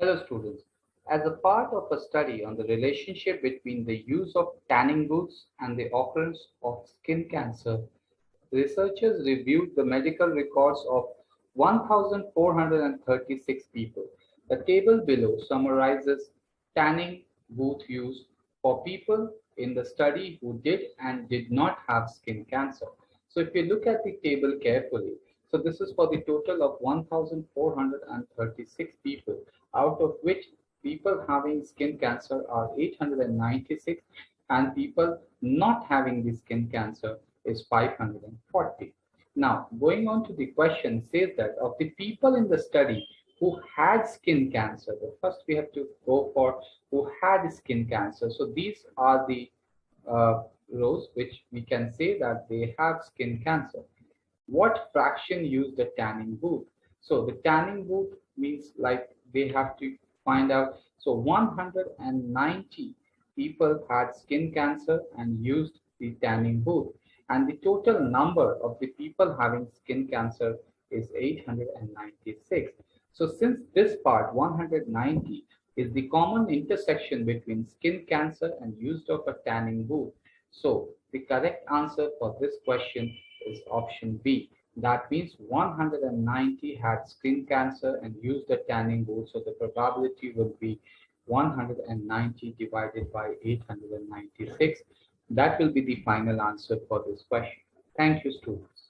Hello students. As a part of a study on the relationship between the use of tanning booths and the occurrence of skin cancer, researchers reviewed the medical records of 1,436 people. The table below summarizes tanning booth use for people in the study who did and did not have skin cancer. So if you look at the table carefully, so this is for the total of 1,436 people, out of which people having skin cancer are 896 and people not having the skin cancer is 540. Now, going on to the question says that of the people in the study who had skin cancer, the first we have to go for who had skin cancer. So these are the rows which we can say that they have skin cancer. What fraction use the tanning booth? So the tanning booth means like they have to find out. So 190 people had skin cancer and used the tanning booth. And the total number of the people having skin cancer is 896. So since this part 190 is the common intersection between skin cancer and use of a tanning booth. So the correct answer for this question is option B. That means 190 had skin cancer and used the tanning booth. So the probability will be 190 divided by 896. That will be the final answer for this question. Thank you, students.